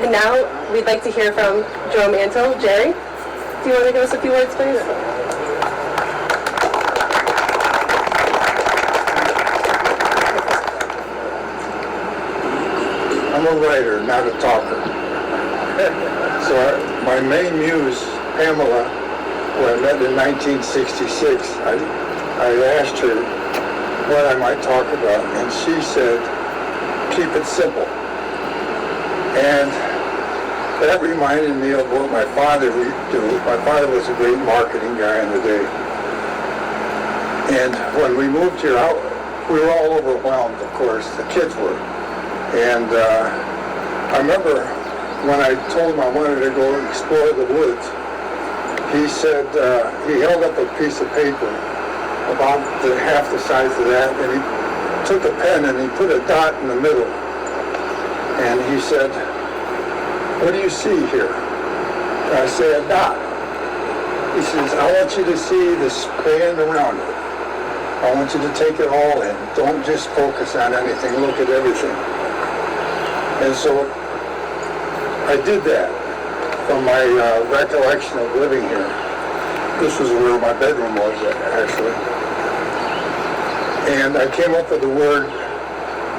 And now we'd like to hear from Jerome Antil. Jerry, do you want to give us a few words, please? I'm a writer, not a talker. So my main muse, Pamela, who I met in 1966, I asked her what I might talk about, and she said, keep it simple. And that reminded me of what my father would do. My father was a great marketing guy in the day. And when we moved here, we were all overwhelmed, of course, the kids were. And I remember when I told him I wanted to go explore the woods, he said, he held up a piece of paper about half the size of that, and he took a pen and he put a dot in the middle. And he said, what do you see here? And I say, a dot. He says, I want you to see the span around it. I want you to take it all in. Don't just focus on anything, look at everything. And so I did that from my recollection of living here. This was where my bedroom was, actually. And I came up with the word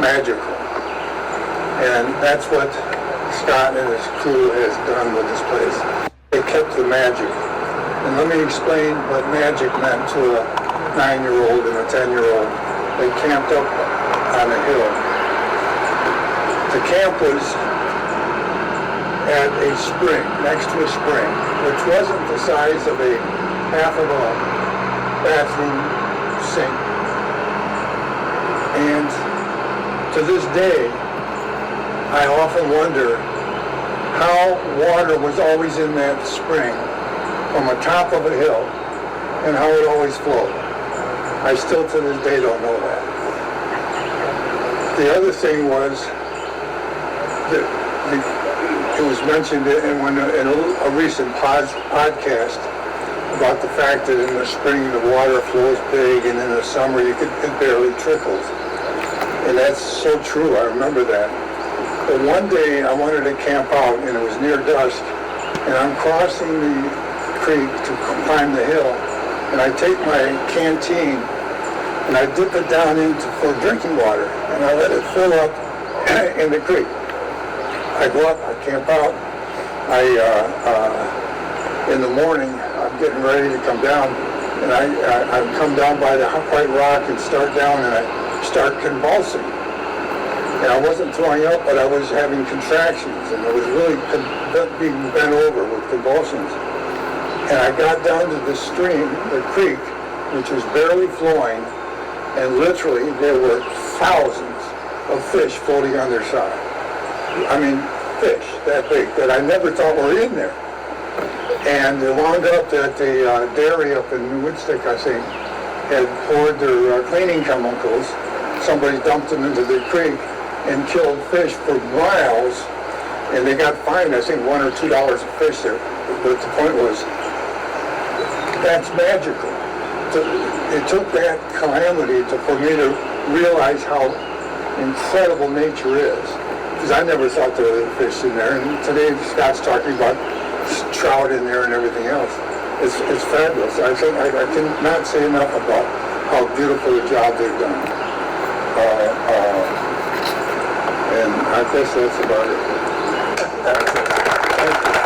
magical. And that's what Scott and his crew has done with this place. They kept the magic. And let me explain what magic meant to a 9-year-old and a 10-year-old. They camped up on a hill. The camp was at a spring, next to a spring, which wasn't the size of a half of a bathroom sink. And to this day, I often wonder how water was always in that spring from the top of a hill and how it always flowed. I still to this day don't know that. The other thing was that it was mentioned in a recent podcast about the fact that in the spring the water flows big and in the summer it barely trickles. And that's so true, I remember that. But one day I wanted to camp out and it was near dusk and I'm crossing the creek to climb the hill and I take my canteen and I dip it down for drinking water and I let it fill up in the creek. I go up, I camp out, in the morning I'm getting ready to come down and I come down by the White Rock and start down and I start convulsing. And I wasn't throwing up, but I was having contractions, and I was really being bent over with convulsions. And I got down to the stream, the creek, which was barely flowing, and literally there were thousands of fish floating on their side. I mean, fish that big that I never thought were in there. And it wound up that the dairy up in New Woodstick, I think, had poured their cleaning chemicals. Somebody dumped them into the creek and killed fish for miles, and they got fined, I think, $1 or $2 a fish there. But the point was, that's magical. It took that calamity for me to realize how incredible nature is. Because I never thought there were fish in there, and today Scott's talking about trout in there and everything else. It's fabulous. I cannot say enough about how beautiful a job they've done. And I guess that's about it. Thank you.